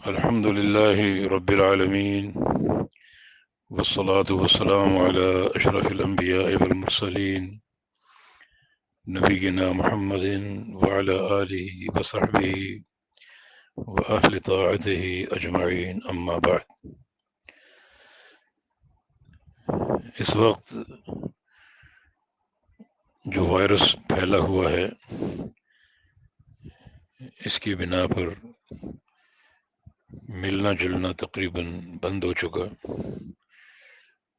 الحمد لله رب العالمين، والصلاة والسلام على أشرف الأنبياء والمرسلين نبينا محمد وعلى آله وصحبه وأهل طاعته أجمعين، أما بعد۔ اس وقت جو وائرس پھیلا ہوا ہے، اس کی بنا پر ملنا جلنا تقریباً بند ہو چکا،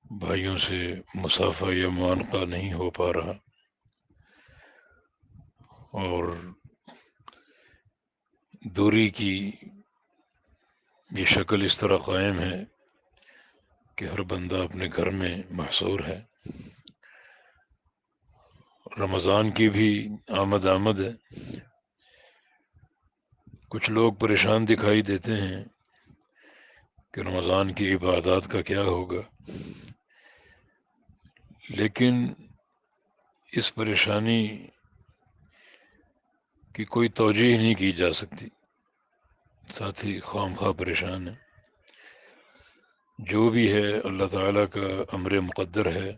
بھائیوں سے مصافحہ یا معانقہ نہیں ہو پا رہا، اور دوری کی یہ شکل اس طرح قائم ہے کہ ہر بندہ اپنے گھر میں محصور ہے۔ رمضان کی بھی آمد ہے، کچھ لوگ پریشان دکھائی دیتے ہیں کہ رمضان کی عبادات کا کیا ہوگا، لیکن اس پریشانی کی کوئی توجیہ نہیں کی جا سکتی، ساتھی خواہ خواہ پریشان ہیں۔ جو بھی ہے اللہ تعالیٰ کا امر مقدر ہے،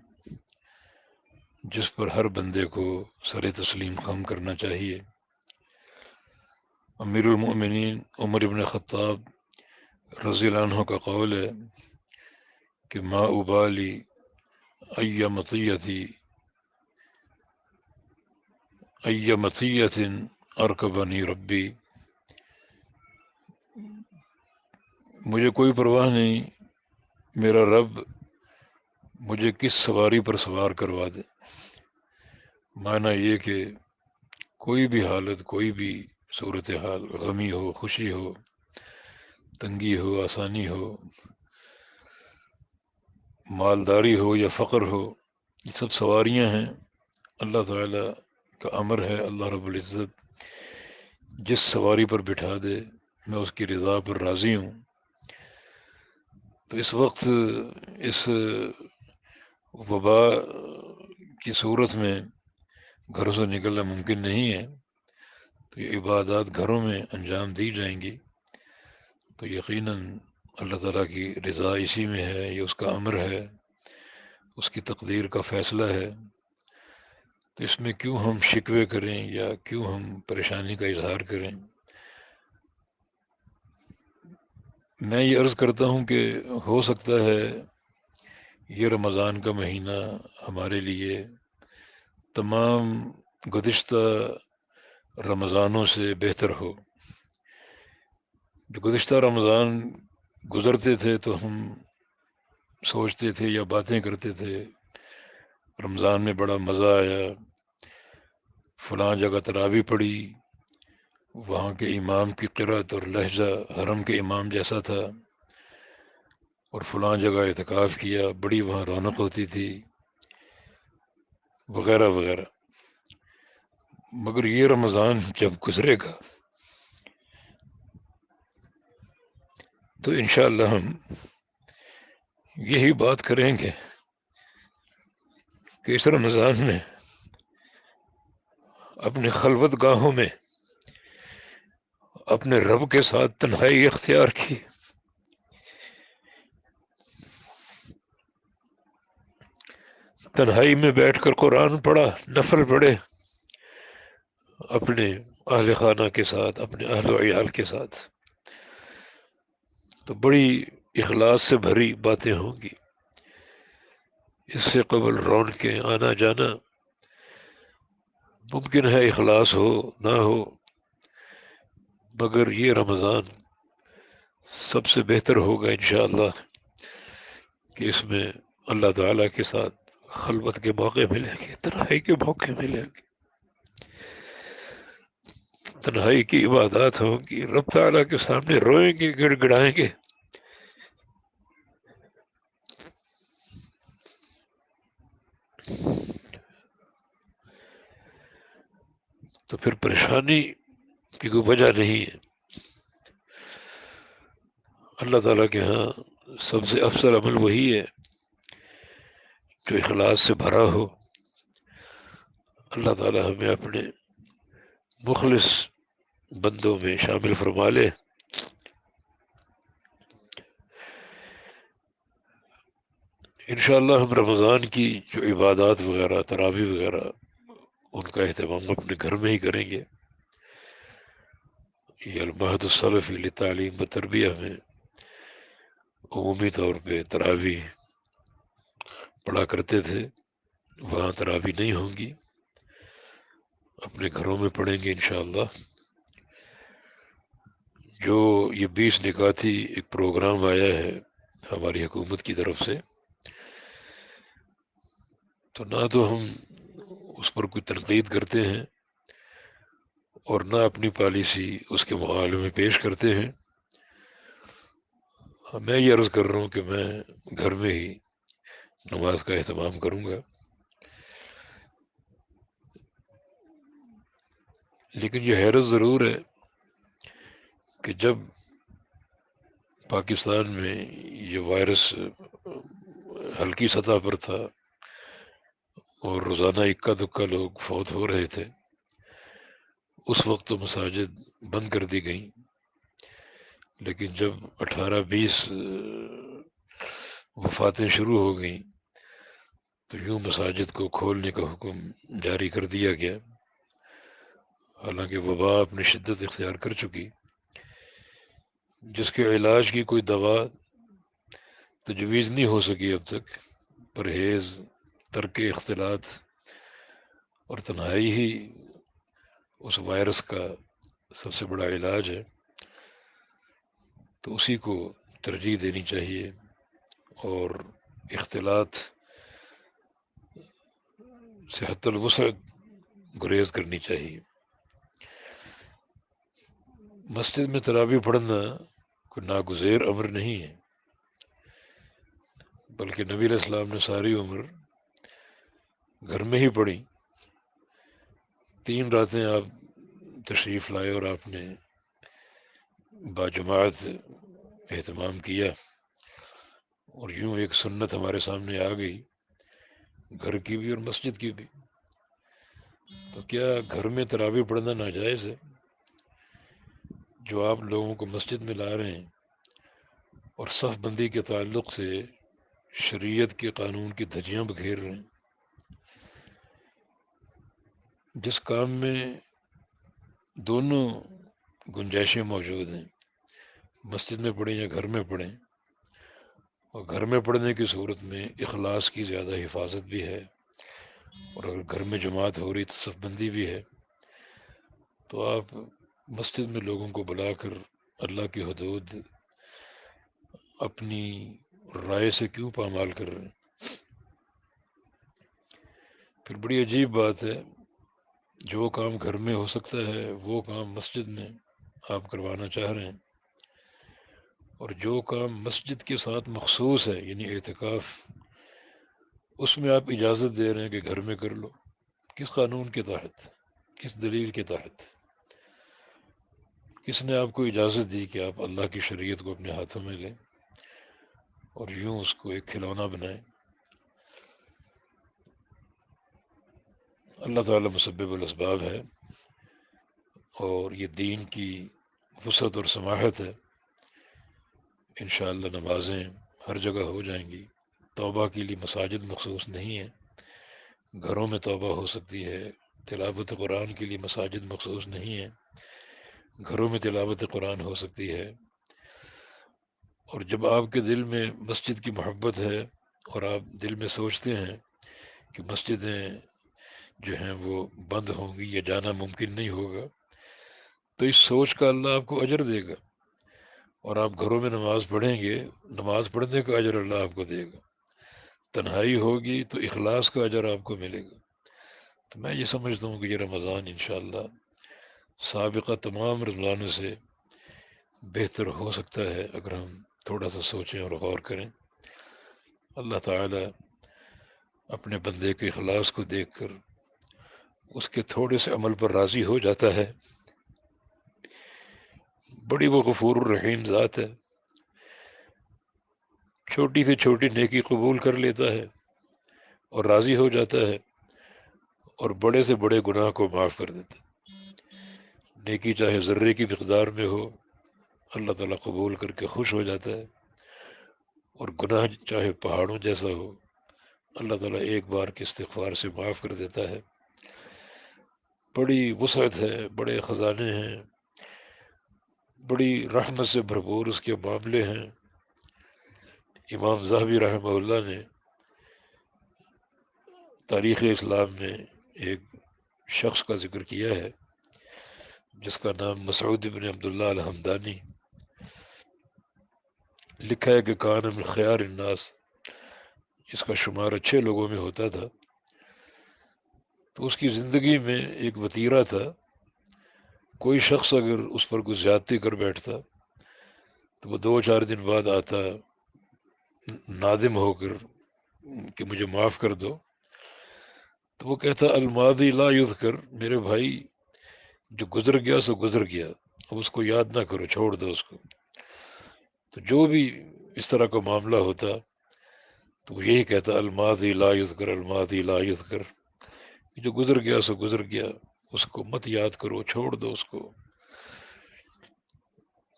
جس پر ہر بندے کو سر تسلیم خم کرنا چاہیے۔ امیر المؤمنین عمر بن خطاب رضی اللہ عنہ کا قول ہے کہ ما ابالی ای مطیت ارکبنی ربی، مجھے کوئی پرواہ نہیں میرا رب مجھے کس سواری پر سوار کروا دے۔ معنی یہ کہ کوئی بھی حالت، کوئی بھی صورتحال، غمی ہو، خوشی ہو، تنگی ہو، آسانی ہو، مالداری ہو یا فقر ہو، یہ سب سواریاں ہیں، اللہ تعالیٰ کا امر ہے۔ اللہ رب العزت جس سواری پر بٹھا دے میں اس کی رضا پر راضی ہوں۔ تو اس وقت اس وبا کی صورت میں گھروں سے نکلنا ممکن نہیں ہے، تو یہ عبادات گھروں میں انجام دی جائیں گی، تو یقیناً اللہ تعالیٰ کی رضا اسی میں ہے، یہ اس کا امر ہے، اس کی تقدیر کا فیصلہ ہے۔ تو اس میں کیوں ہم شکوے کریں یا کیوں ہم پریشانی کا اظہار کریں؟ میں یہ عرض کرتا ہوں کہ ہو سکتا ہے یہ رمضان کا مہینہ ہمارے لیے تمام گزشتہ رمضانوں سے بہتر ہو۔ جو گزشتہ رمضان گزرتے تھے تو ہم سوچتے تھے یا باتیں کرتے تھے رمضان میں بڑا مزہ آیا، فلاں جگہ تراویح پڑھی، وہاں کے امام کی قرأت اور لہجہ حرم کے امام جیسا تھا، اور فلاں جگہ اعتکاف کیا، بڑی وہاں رونق ہوتی تھی، وغیرہ وغیرہ۔ مگر یہ رمضان جب گزرے گا تو انشاءاللہ ہم یہی بات کریں گے کہ اس رمضان میں اپنے خلوت گاہوں میں اپنے رب کے ساتھ تنہائی اختیار کی، تنہائی میں بیٹھ کر قرآن پڑھا، نفل پڑھے، اپنے اہل خانہ کے ساتھ، اپنے اہل و عیال کے ساتھ، تو بڑی اخلاص سے بھری باتیں ہوں گی۔ اس سے قبل رونقیں آنا جانا ممکن ہے، اخلاص ہو نہ ہو، مگر یہ رمضان سب سے بہتر ہوگا انشاءاللہ کہ اس میں اللہ تعالیٰ کے ساتھ خلوت کے موقع ملیں گے، تنہائی کے موقع ملیں گے، تنہائی کی عبادات ہوں گی، رب تعالیٰ کے سامنے روئیں گے، گڑ گڑائیں گے۔ تو پھر پریشانی کی کوئی وجہ نہیں ہے۔ اللہ تعالیٰ کے ہاں سب سے افضل عمل وہی ہے جو اخلاص سے بھرا ہو۔ اللہ تعالیٰ ہمیں اپنے مخلص بندوں میں شامل فرما لے۔ انشاءاللہ ہم رمضان کی جو عبادات وغیرہ تراویح وغیرہ ان کا اہتمام اپنے گھر میں ہی کریں گے. یہ المعہد السلفی لتعلیم و تربیہ میں عمومی طور پہ تراویح پڑھا کرتے تھے، وہاں تراویح نہیں ہوں گی، اپنے گھروں میں پڑھیں گے انشاءاللہ. جو یہ 20 نکاتی ایک پروگرام آیا ہے ہماری حکومت کی طرف سے، تو نہ تو ہم اس پر کوئی تنقید کرتے ہیں اور نہ اپنی پالیسی اس کے مقابلے میں پیش کرتے ہیں. میں یہ عرض کر رہا ہوں کہ میں گھر میں ہی نماز کا اہتمام کروں گا. لیکن یہ حیرت ضرور ہے کہ جب پاکستان میں یہ وائرس ہلکی سطح پر تھا اور روزانہ اکا دکا لوگ فوت ہو رہے تھے، اس وقت تو مساجد بند کر دی گئیں. لیکن جب 18-20 وفاتیں شروع ہو گئیں تو یوں مساجد کو کھولنے کا حکم جاری کر دیا گیا. حالانکہ وبا اپنی شدت اختیار کر چکی، جس کے علاج کی کوئی دوا تجویز نہیں ہو سکی اب تک. پرہیز، ترک اختلاط اور تنہائی ہی اس وائرس کا سب سے بڑا علاج ہے. تو اسی کو ترجیح دینی چاہیے اور اختلاط سے حتی الوسع گریز کرنی چاہیے. مسجد میں تراویح پڑھنا کوئی ناگزیر امر نہیں ہے، بلکہ نبی علیہ السلام نے ساری عمر گھر میں ہی پڑھی. 3 راتیں آپ تشریف لائے اور آپ نے باجماعت اہتمام کیا، اور یوں ایک سنت ہمارے سامنے آ گئی، گھر کی بھی اور مسجد کی بھی. تو کیا گھر میں تراویح پڑھنا ناجائز ہے؟ جو آپ لوگوں کو مسجد میں لا رہے ہیں اور صف بندی کے تعلق سے شریعت کے قانون کی دھجیاں بکھیر رہے ہیں. جس کام میں دونوں گنجائشیں موجود ہیں، مسجد میں پڑھیں یا گھر میں پڑھیں، اور گھر میں پڑھنے کی صورت میں اخلاص کی زیادہ حفاظت بھی ہے، اور اگر گھر میں جماعت ہو رہی تو صف بندی بھی ہے، تو آپ مسجد میں لوگوں کو بلا کر اللہ کی حدود اپنی رائے سے کیوں پامال کر رہے ہیں؟ پھر بڑی عجیب بات ہے، جو کام گھر میں ہو سکتا ہے وہ کام مسجد میں آپ کروانا چاہ رہے ہیں، اور جو کام مسجد کے ساتھ مخصوص ہے یعنی اعتکاف، اس میں آپ اجازت دے رہے ہیں کہ گھر میں کر لو. کس قانون کے تحت؟ کس دلیل کے تحت؟ کس نے آپ کو اجازت دی کہ آپ اللہ کی شریعت کو اپنے ہاتھوں میں لیں اور یوں اس کو ایک کھلونا بنائیں؟ اللہ تعالیٰ مسبب الاسباب ہے، اور یہ دین کی وسعت اور سماحت ہے. انشاءاللہ نمازیں ہر جگہ ہو جائیں گی. توبہ کے لیے مساجد مخصوص نہیں ہے، گھروں میں توبہ ہو سکتی ہے. تلاوت قرآن کے لیے مساجد مخصوص نہیں ہے، گھروں میں تلاوت قرآن ہو سکتی ہے. اور جب آپ کے دل میں مسجد کی محبت ہے اور آپ دل میں سوچتے ہیں کہ مسجدیں جو ہیں وہ بند ہوں گی یا جانا ممکن نہیں ہوگا، تو اس سوچ کا اللہ آپ کو اجر دے گا، اور آپ گھروں میں نماز پڑھیں گے، نماز پڑھنے کا اجر اللہ آپ کو دے گا. تنہائی ہوگی تو اخلاص کا اجر آپ کو ملے گا. تو میں یہ سمجھتا ہوں کہ یہ رمضان انشاءاللہ سابقہ تمام رمضانوں سے بہتر ہو سکتا ہے اگر ہم تھوڑا سا سوچیں اور غور کریں. اللہ تعالیٰ اپنے بندے کے اخلاص کو دیکھ کر اس کے تھوڑے سے عمل پر راضی ہو جاتا ہے. بڑی وہ غفور الرحیم ذات ہے، چھوٹی سے چھوٹی نیکی قبول کر لیتا ہے اور راضی ہو جاتا ہے، اور بڑے سے بڑے گناہ کو معاف کر دیتا ہے. نیکی چاہے ذرے کی مقدار میں ہو، اللہ تعالیٰ قبول کر کے خوش ہو جاتا ہے، اور گناہ چاہے پہاڑوں جیسا ہو اللہ تعالیٰ ایک بار کے استغفار سے معاف کر دیتا ہے۔ بڑی وسعت ہے، بڑے خزانے ہیں، بڑی رحمت سے بھرپور اس کے معاملے ہیں۔ امام ذہبی رحمہ اللہ نے تاریخ اسلام میں ایک شخص کا ذکر کیا ہے جس کا نام مسعود بن عبداللہ الحمدانی۔ لکھا ہے کہ کان من خیار الناس، اس کا شمار اچھے لوگوں میں ہوتا تھا۔ تو اس کی زندگی میں ایک وتیرہ تھا، کوئی شخص اگر اس پر کوئی زیادتی کر بیٹھتا تو وہ 2-4 دن بعد آتا نادم ہو کر کہ مجھے معاف کر دو، تو وہ کہتا الماضی لا یذکر، میرے بھائی جو گزر گیا سو گزر گیا، اب اس کو یاد نہ کرو، چھوڑ دو اس کو۔ تو جو بھی اس طرح کا معاملہ ہوتا تو وہ یہی کہتا الماضی لا یذکر، الماضی لا یذکر، جو گزر گیا سو گزر گیا، اس کو مت یاد کرو، چھوڑ دو اس کو۔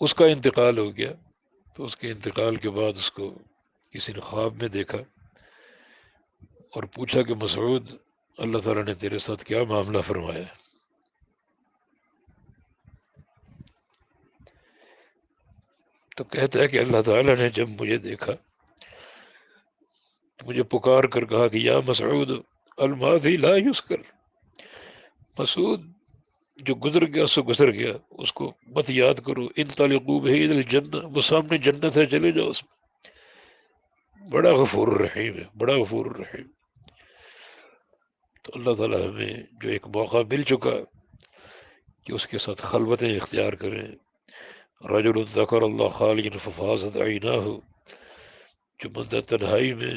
اس کا انتقال ہو گیا، تو اس کے انتقال کے بعد اس کو کسی نے خواب میں دیکھا اور پوچھا کہ مسعود، اللہ تعالیٰ نے تیرے ساتھ کیا معاملہ فرمایا؟ تو کہتا ہے کہ اللہ تعالیٰ نے جب مجھے دیکھا تو مجھے پکار کر کہا کہ یا مسعود الماضی لا یذکر، مسعود جو گزر گیا سو گزر گیا، اس کو مت یاد کرو، انطلقوا بہ الی الجنہ، وہ سامنے جنت ہے، چلے جاؤ اس میں۔ بڑا غفور الرحیم ہے، بڑا غفور الرحیم۔ تو اللہ تعالیٰ ہمیں جو ایک موقع مل چکا کہ اس کے ساتھ خلوتیں اختیار کریں، رجل ذکر اللہ خالیا ففاضت عیناہ، جو بندہ تنہائی میں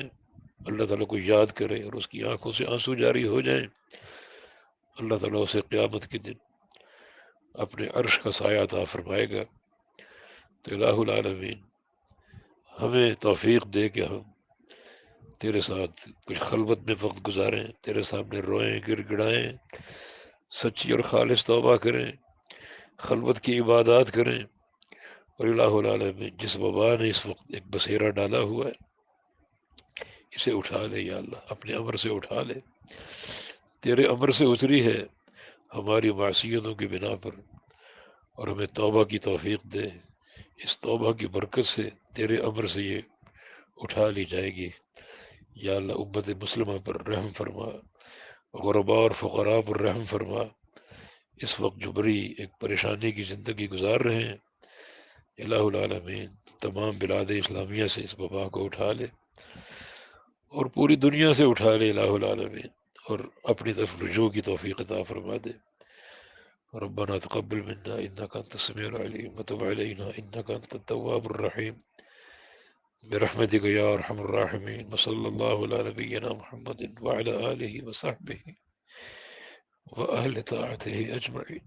اللہ تعالیٰ کو یاد کرے اور اس کی آنکھوں سے آنسو جاری ہو جائیں، اللہ تعالیٰ اسے قیامت کے دن اپنے عرش کا سایہ عطا فرمائے گا۔ تو الہ العالمین ہمیں توفیق دے کہ ہم تیرے ساتھ کچھ خلوت میں وقت گزاریں، تیرے سامنے روئیں، گر گڑائیں، سچی اور خالص توبہ کریں، خلوت کی عبادات کریں۔ اور الہ العالمین جس وبا نے اس وقت ایک بسیرا ڈالا ہوا ہے، اسے اٹھا لے یا اللہ، اپنے امر سے اٹھا لے۔ تیرے امر سے اتری ہے ہماری معصیتوں کی بنا پر، اور ہمیں توبہ کی توفیق دے، اس توبہ کی برکت سے تیرے امر سے یہ اٹھا لی جائے گی۔ یا اللہ امت مسلمہ پر رحم فرما، غرباء اور فقراء پر رحم فرما۔ اس وقت جو بڑی ایک پریشانی کی زندگی گزار رہے ہیں، الہ العالمین تمام بلاد اسلامیہ سے اس وبا کو اٹھا لے اور پوری دنیا سے اٹھا لے الہ العالمین، اور اپنی طرف رجوع کی توفیق عطا فرما دے۔ ربنا تقبل منا انك انت السميع العليم وتب علينا انك انت التواب الرحيم برحمتك يا ارحم الراحمين، وصلى الله على نبينا محمد وعلى اله وصحبه واهل طاعته اجمعين۔